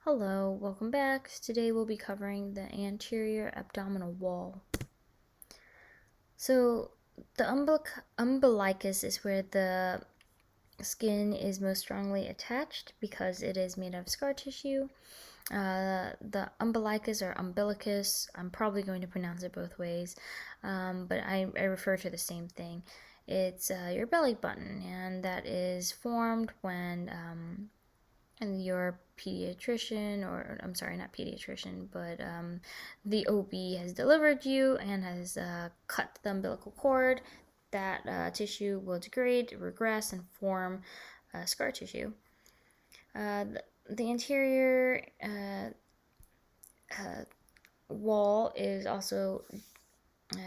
Hello, welcome back. Today we'll be covering the anterior abdominal wall. So, the umbilicus is where the skin is most strongly attached because it is made of scar tissue. The umbilicus or umbilicus, I'm probably going to pronounce it both ways, but I refer to the same thing. It's your belly button, and that is formed when and your pediatrician, or I'm sorry, not pediatrician, but the OB has delivered you and has cut the umbilical cord. That tissue will degrade, regress, and form scar tissue. The anterior wall is also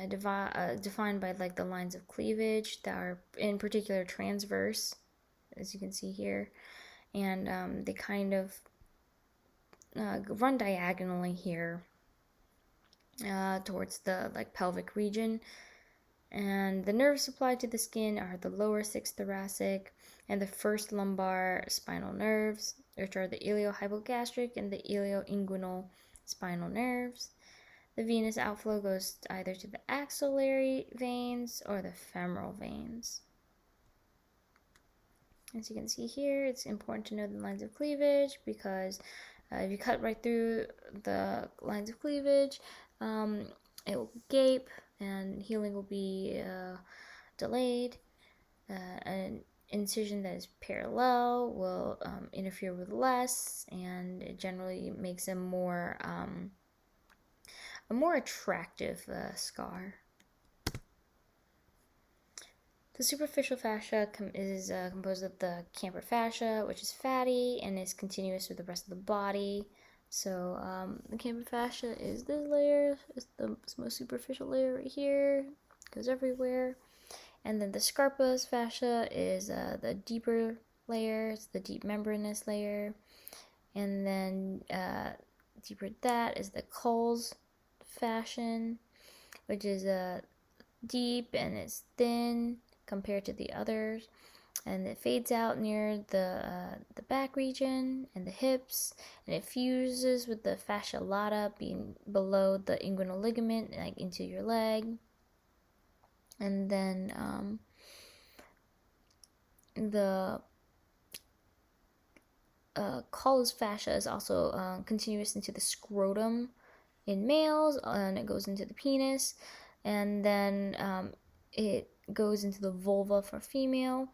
defined by like the lines of cleavage that are in particular transverse, as you can see here, and they kind of run diagonally here towards the like pelvic region. And the nerves supplied to the skin are the lower six thoracic and the first lumbar spinal nerves, which are the iliohypogastric and the ilioinguinal spinal nerves. The venous outflow goes either to the axillary veins or the femoral veins. As you can see here, it's important to know the lines of cleavage because if you cut right through the lines of cleavage, it will gape and healing will be delayed. An incision that is parallel will interfere with less, and it generally makes a more attractive scar. The superficial fascia is composed of the camber fascia, which is fatty and is continuous with the rest of the body. So the camber fascia is this layer. It's the most superficial layer right here. Goes everywhere. And then the scarpa's fascia is the deeper layer. It's the deep membranous layer. And then deeper that is the Cole's fascian, which is deep and it's thin compared to the others, and it fades out near the back region and the hips, and it fuses with the fascia lata being below the inguinal ligament, like into your leg. And then the Colles fascia is also continuous into the scrotum in males, and it goes into the penis, and then it goes into the vulva for female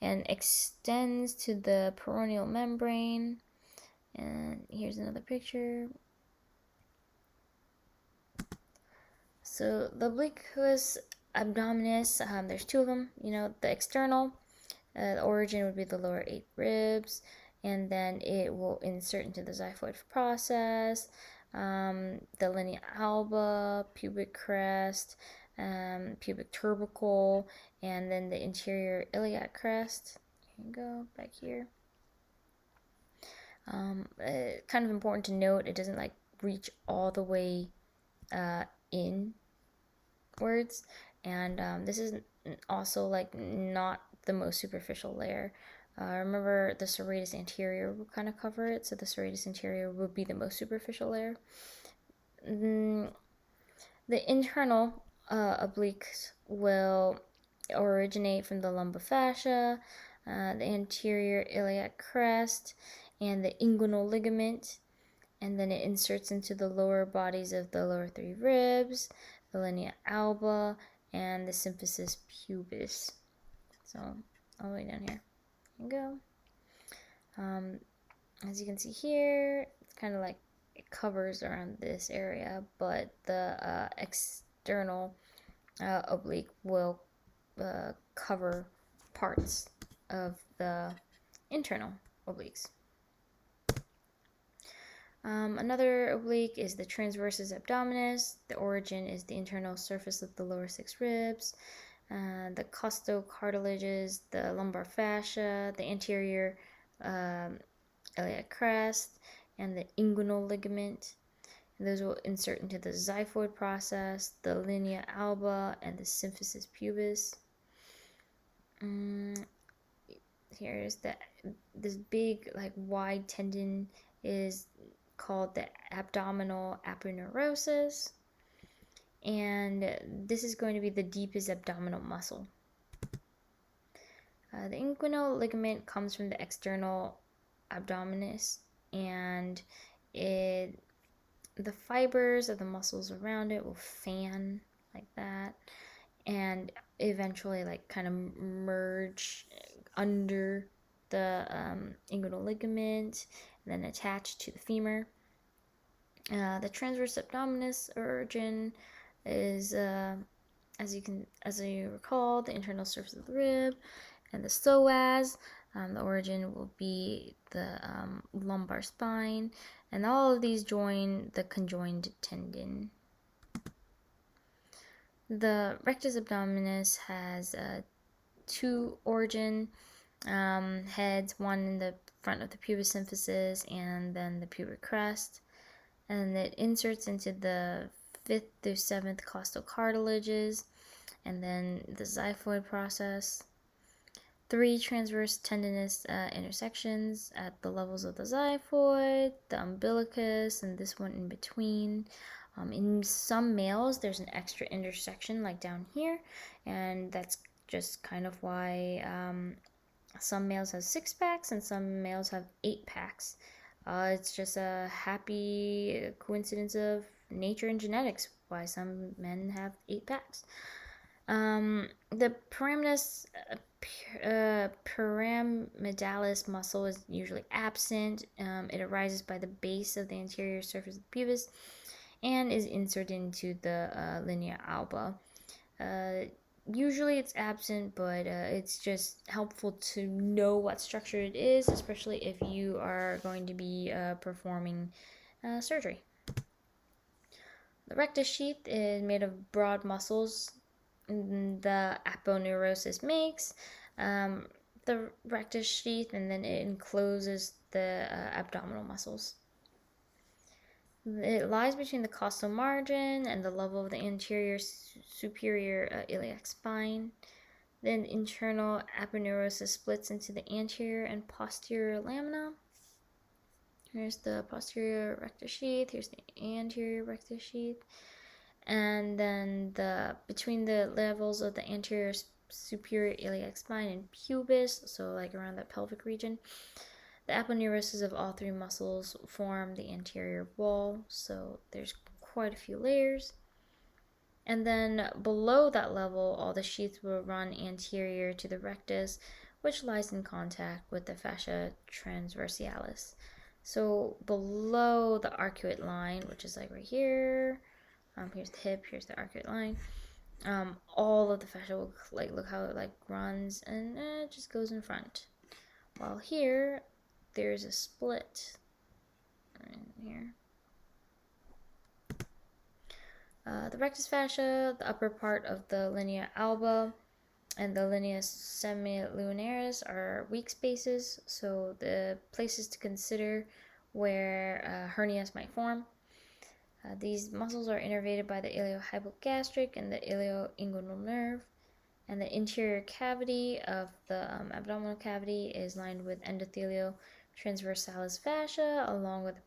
and extends to the peroneal membrane. And here's another picture. So the obliquus abdominis, there's two of them. The external, the origin would be the lower 8 ribs, and then it will insert into the xiphoid process, the linea alba, pubic crest, pubic tubercle, and then the interior iliac crest. Here you go, back here. Kind of important to note, it doesn't like reach all the way inwards, and this is also like not the most superficial layer. Remember, the serratus anterior will kind of cover it, so the serratus anterior would be the most superficial layer. The internal obliques will originate from the lumbar fascia, the anterior iliac crest, and the inguinal ligament, and then it inserts into the lower bodies of the lower 3 ribs, the linea alba, and the symphysis pubis. So all the way down here. There you go. As you can see here, it's kind of like it covers around this area, but the external oblique will cover parts of the internal obliques. Another oblique is the transversus abdominis. The origin is the internal surface of the lower 6 ribs. The costocartilages, the lumbar fascia, the anterior iliac crest, and the inguinal ligament. And those will insert into the xiphoid process, the linea alba, and the symphysis pubis. Here's this big like wide tendon is called the abdominal aponeurosis, and this is going to be the deepest abdominal muscle. The inguinal ligament comes from the external abdominis, and the fibers of the muscles around it will fan like that, and eventually like kind of merge under the inguinal ligament, and then attach to the femur. The transverse abdominis origin is, as you recall, the internal surface of the rib, and the psoas. The origin will be the lumbar spine, and all of these join the conjoined tendon. The rectus abdominis has two origin heads, one in the front of the pubis symphysis and then the pubic crest, and it inserts into the 5th through 7th costal cartilages, and then the xiphoid process. 3 transverse tendinous intersections at the levels of the xiphoid, the umbilicus, and this one in between. In some males, there's an extra intersection like down here, and that's just kind of why some males have 6 packs and some males have 8 packs. It's just a happy coincidence of nature and genetics why some men have 8 packs. The pyramidalis muscle is usually absent. It arises by the base of the anterior surface of the pubis and is inserted into the linea alba. Usually it's absent, but it's just helpful to know what structure it is, especially if you are going to be performing surgery. The rectus sheath is made of broad muscles the aponeurosis makes. The rectus sheath, and then it encloses the abdominal muscles. It lies between the costal margin and the level of the anterior superior iliac spine. Then internal aponeurosis splits into the anterior and posterior lamina. Here's the posterior rectus sheath. Here's the anterior rectus sheath. And then between the levels of the anterior superior iliac spine and pubis, so like around that pelvic region, the aponeurosis of all 3 muscles form the anterior wall, so there's quite a few layers. And then below that level, all the sheaths will run anterior to the rectus, which lies in contact with the fascia transversalis. So below the arcuate line, which is like right here, here's the hip, here's the arcuate line, all of the fascia will, like, look how it like runs, and it just goes in front. While here, there's a split in here. The rectus fascia, the upper part of the linea alba, and the linea semilunaris are weak spaces, so the places to consider where hernias might form. These muscles are innervated by the iliohypogastric and the ilioinguinal nerve, and the interior cavity of the abdominal cavity is lined with endothelial transversalis fascia, along with the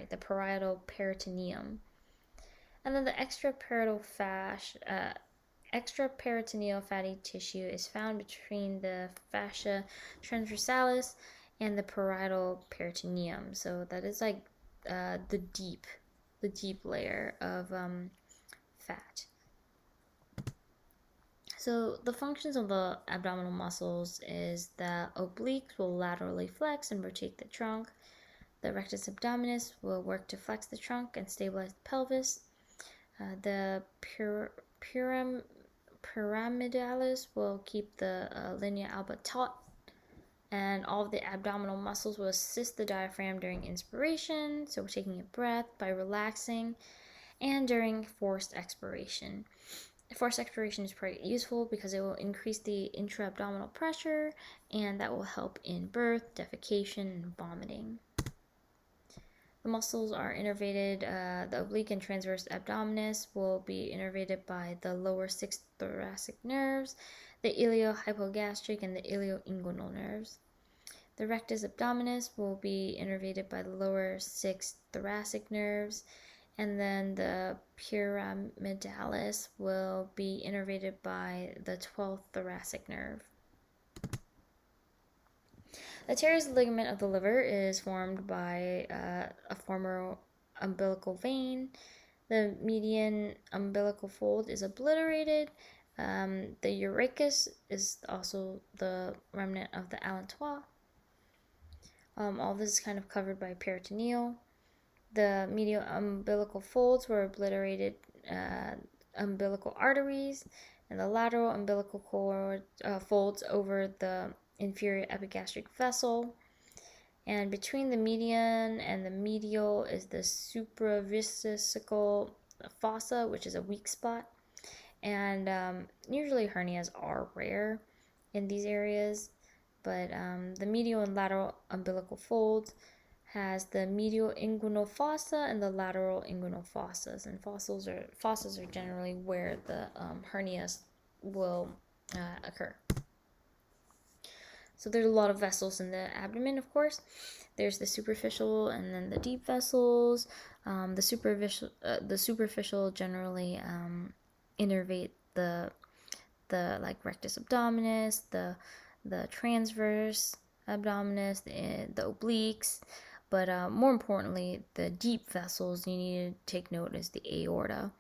the parietal peritoneum. And then the extraperitoneal fatty tissue is found between the fascia transversalis and the parietal peritoneum. So that is like the deep layer of fat. So the functions of the abdominal muscles is the obliques will laterally flex and rotate the trunk. The rectus abdominis will work to flex the trunk and stabilize the pelvis. The pyramidalis will keep the linea alba taut, and all of the abdominal muscles will assist the diaphragm during inspiration, so taking a breath by relaxing, and during forced expiration. Forced expiration is pretty useful because it will increase the intra-abdominal pressure, and that will help in birth, defecation, and vomiting. The muscles are innervated. The oblique and transverse abdominis will be innervated by the lower 6 thoracic nerves, the iliohypogastric, and the ilioinguinal nerves. The rectus abdominis will be innervated by the lower 6 thoracic nerves, and then the pyramidalis will be innervated by the 12th thoracic nerve. The teres ligament of the liver is formed by a former umbilical vein. The median umbilical fold is obliterated. The urachus is also the remnant of the allantois. All this is kind of covered by peritoneal. The medial umbilical folds were obliterated umbilical arteries, and the lateral umbilical cord folds over the inferior epigastric vessel. And between the median and the medial is the supravesical fossa, which is a weak spot. And usually hernias are rare in these areas, but the medial and lateral umbilical folds has the medial inguinal fossa and the lateral inguinal fossas. And fossas are generally where the hernias will occur. So there's a lot of vessels in the abdomen, of course. There's the superficial and then the deep vessels. The superficial generally innervate the like rectus abdominis, the transverse abdominis, the obliques. But more importantly, the deep vessels you need to take note is the aorta.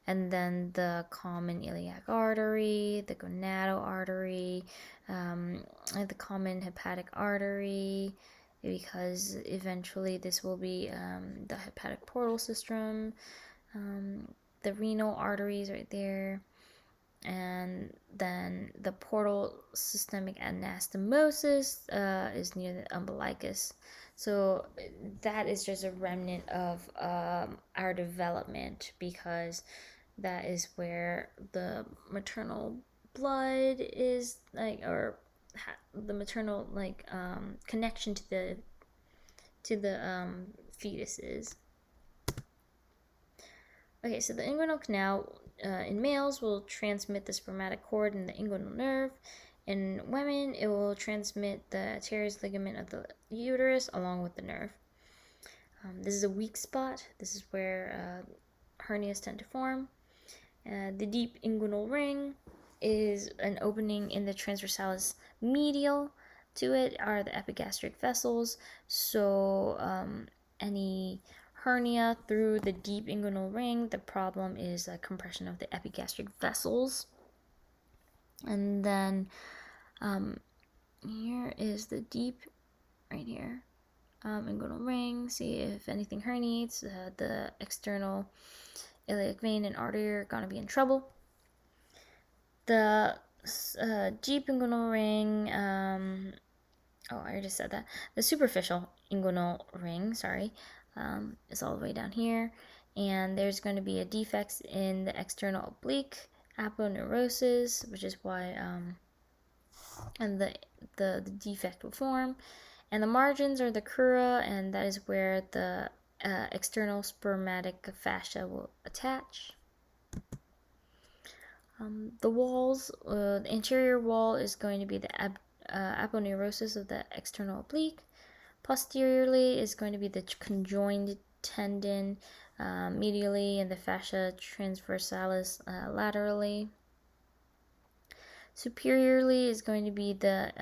And then the common iliac artery, the gonadal artery, the common hepatic artery, because eventually this will be the hepatic portal system, the renal arteries right there, and then the portal systemic anastomosis is near the umbilicus. So that is just a remnant of our development, because that is where the maternal blood is or the maternal connection to the fetuses. Okay, so the inguinal canal in males will transmit the spermatic cord and the inguinal nerve. In women, it will transmit the teres ligament of the uterus along with the nerve. This is a weak spot. This is where hernias tend to form. The deep inguinal ring is an opening in the transversalis medial. To it are the epigastric vessels. So any hernia through the deep inguinal ring, the problem is a compression of the epigastric vessels. And then here is the deep, right here, inguinal ring. See if anything herniates, the external iliac vein and artery are going to be in trouble. The deep inguinal ring, I already said that. The superficial inguinal ring, is all the way down here. And there's going to be a defect in the external oblique, aponeurosis, which is why, and the defect will form. And the margins are the crura, and that is where the external spermatic fascia will attach. The walls, the anterior wall is going to be the aponeurosis of the external oblique. Posteriorly is going to be the conjoined tendon medially, and the fascia transversalis laterally. Superiorly is going to be the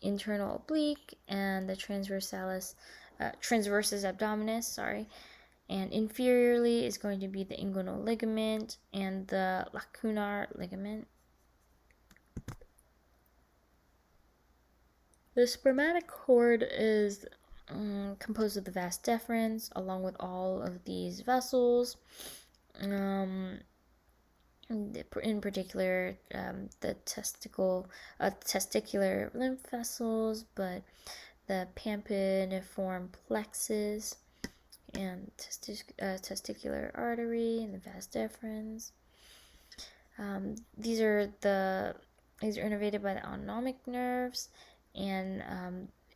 internal oblique and the transversus abdominis, and inferiorly is going to be the inguinal ligament and the lacunar ligament. The spermatic cord is composed of the vas deferens along with all of these vessels. In particular, the testicular lymph vessels, but the pampiniform plexus and testicular artery and the vas deferens. These are innervated by the autonomic nerves, and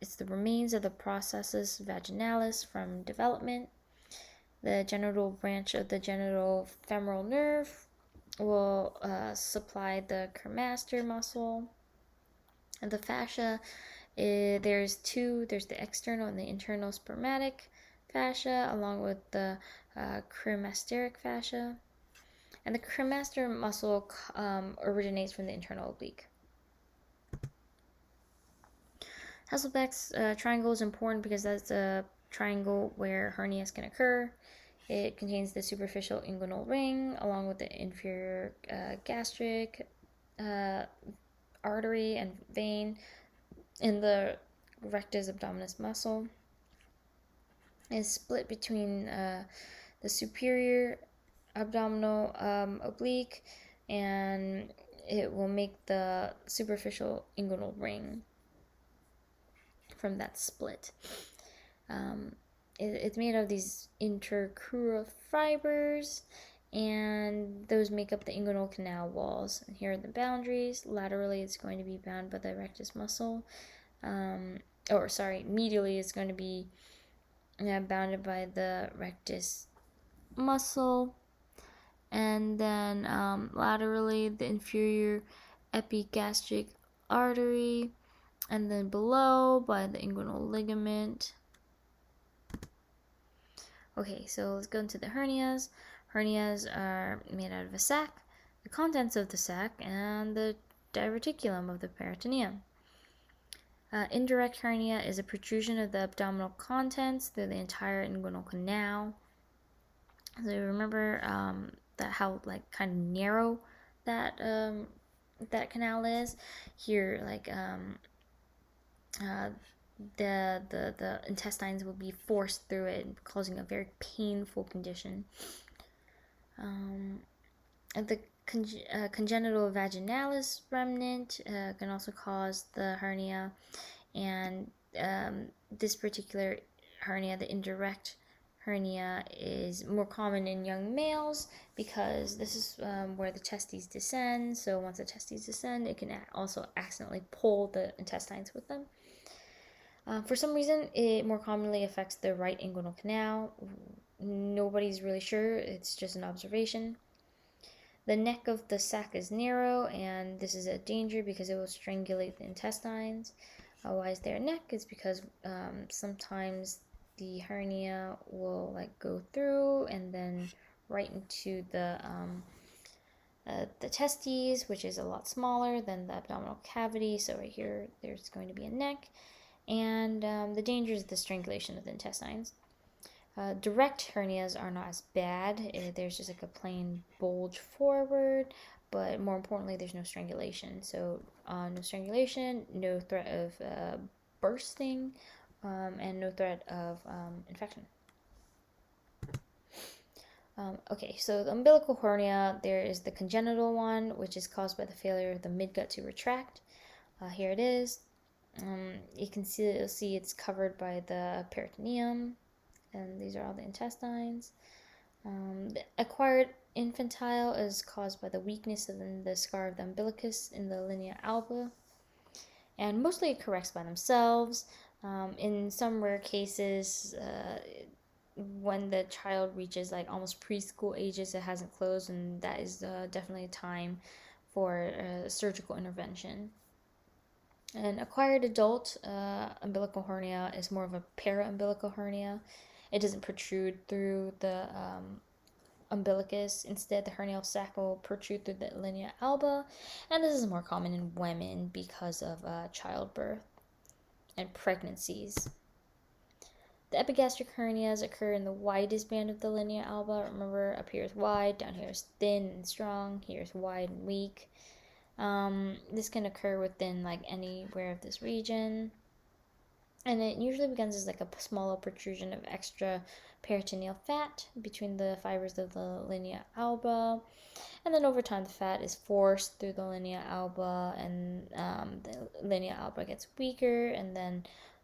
it's the remains of the processus vaginalis from development. The genital branch of the genital femoral nerve will supply the cremaster muscle. And the fascia There's two. There's the external and the internal spermatic fascia, along with the cremasteric fascia. And the cremaster muscle originates from the internal oblique. Hasselback's triangle is important because that's a triangle where hernias can occur. It contains the superficial inguinal ring along with the inferior gastric artery and vein in the rectus abdominis muscle. It's split between the superior abdominal oblique, and it will make the superficial inguinal ring from that split. It's made of these intercrural fibers, and those make up the inguinal canal walls. And here are the boundaries. Laterally, it's going to be bound by the rectus muscle. Medially, it's going to be bounded by the rectus muscle. And then laterally, the inferior epigastric artery. And then below, by the inguinal ligament. Okay, so let's go into the hernias. Hernias are made out of a sac, the contents of the sac, and the diverticulum of the peritoneum. Indirect hernia is a protrusion of the abdominal contents through the entire inguinal canal. So remember that how kind of narrow that that canal is. Here, the intestines will be forced through it, causing a very painful condition. The congenital vaginalis remnant can also cause the hernia, and this particular hernia, the indirect hernia, is more common in young males because this is where the testes descend. So once the testes descend, it can also accidentally pull the intestines with them. For some reason, it more commonly affects the right inguinal canal. Nobody's really sure, it's just an observation. The neck of the sac is narrow, and this is a danger because it will strangulate the intestines. Why is there a neck? It's because sometimes the hernia will go through and then right into the testes, which is a lot smaller than the abdominal cavity. So right here, there's going to be a neck. And the danger is the strangulation of the intestines. Direct hernias are not as bad. There's just a plain bulge forward, but more importantly, there's no strangulation. So no strangulation, no threat of bursting, and no threat of infection. Okay, so the umbilical hernia, there is the congenital one, which is caused by the failure of the midgut to retract. Here it is. You'll see it's covered by the peritoneum, and these are all the intestines. The acquired infantile is caused by the weakness in the scar of the umbilicus in the linea alba, and mostly it corrects by themselves. In some rare cases, when the child reaches almost preschool ages, it hasn't closed, and that is definitely a time for surgical intervention. An acquired adult umbilical hernia is more of a para-umbilical hernia. It doesn't protrude through the umbilicus. Instead, the hernial sac will protrude through the linea alba, and this is more common in women because of childbirth and pregnancies. The epigastric hernias occur in the widest band of the linea alba. Remember, up here is wide, down here is thin and strong, here is wide and weak. This can occur within anywhere of this region, and it usually begins as a smaller protrusion of extra peritoneal fat between the fibers of the linea alba, and then over time the fat is forced through the linea alba, and the linea alba gets weaker, and then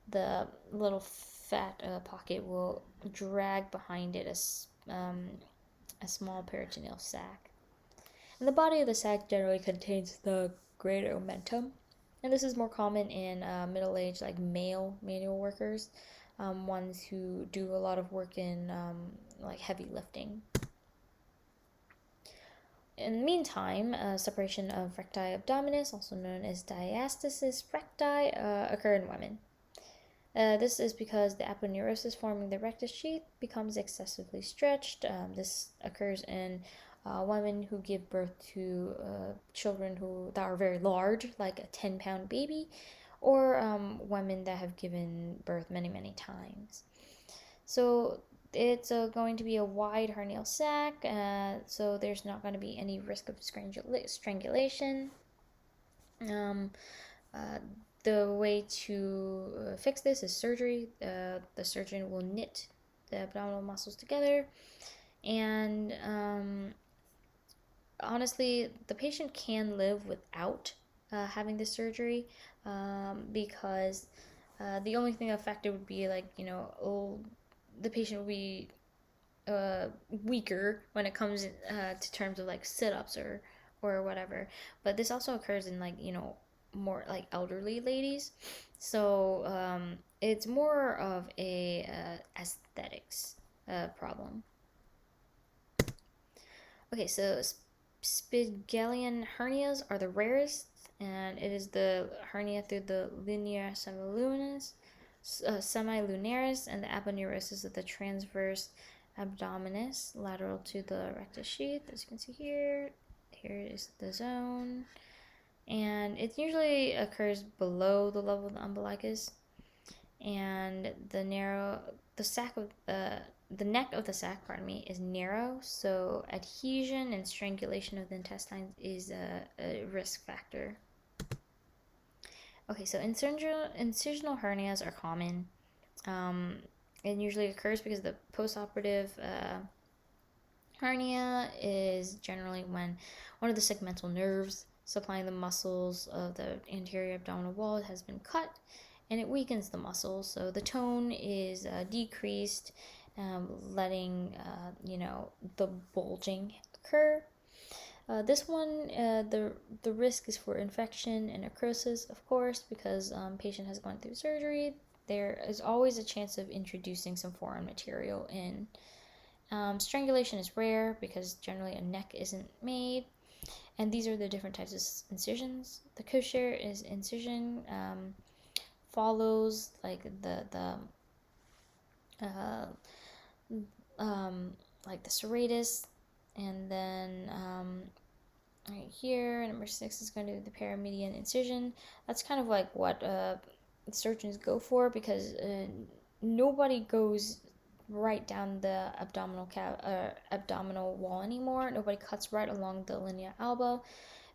the little fat pocket will drag behind it a small peritoneal sac. And the body of the sac generally contains the greater omentum, and this is more common in middle-aged male manual workers, ones who do a lot of work in heavy lifting. in the meantime, separation of recti abdominis, also known as diastasis recti, occur in women. This is because the aponeurosis forming the rectus sheath becomes excessively stretched. This occurs in women who give birth to children that are very large, like a 10-pound baby, or women that have given birth many, many times. So it's going to be a wide hernial sac, so there's not going to be any risk of strangulation. The way to fix this is surgery. The surgeon will knit the abdominal muscles together, and honestly, the patient can live without having this surgery, because the only thing affected would be the patient would be weaker when it comes to terms of like sit-ups or whatever. But this also occurs in more like elderly ladies, so it's more of a aesthetics problem. Okay, so Spigelian hernias are the rarest, and it is the hernia through the linea semilunaris and the aponeurosis of the transverse abdominis lateral to the rectus sheath. As you can see here, here is the zone, and it usually occurs below the level of the umbilicus, and the neck of the sac, is narrow, so adhesion and strangulation of the intestines is a risk factor. Okay, so incisional hernias are common. It usually occurs because the postoperative hernia is generally when one of the segmental nerves supplying the muscles of the anterior abdominal wall has been cut, and it weakens the muscle, so the tone is decreased, letting the bulging occur. This one, the risk is for infection and necrosis, of course, because patient has gone through surgery. There is always a chance of introducing some foreign material in. Strangulation is rare because generally a neck isn't made. And these are the different types of incisions. The kosher is incision, follows like the like the serratus, and then right here, number 6 is going to be the paramedian incision. That's kind of like what surgeons go for, because nobody goes right down the abdominal wall anymore. Nobody cuts right along the linea alba,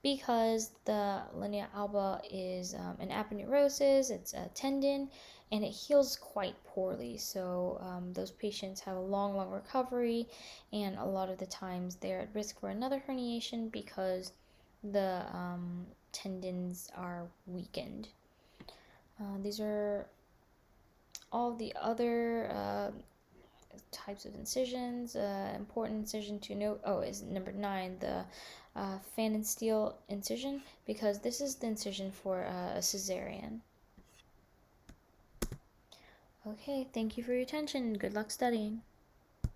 because the linea alba is an aponeurosis. It's a tendon, and it heals quite poorly. So those patients have a long recovery, and a lot of the times they're at risk for another herniation because the tendons are weakened. These are all the other types of incisions. Important incision to note, is number 9, the Phalansteal incision, because this is the incision for a cesarean. Okay, thank you for your attention. Good luck studying.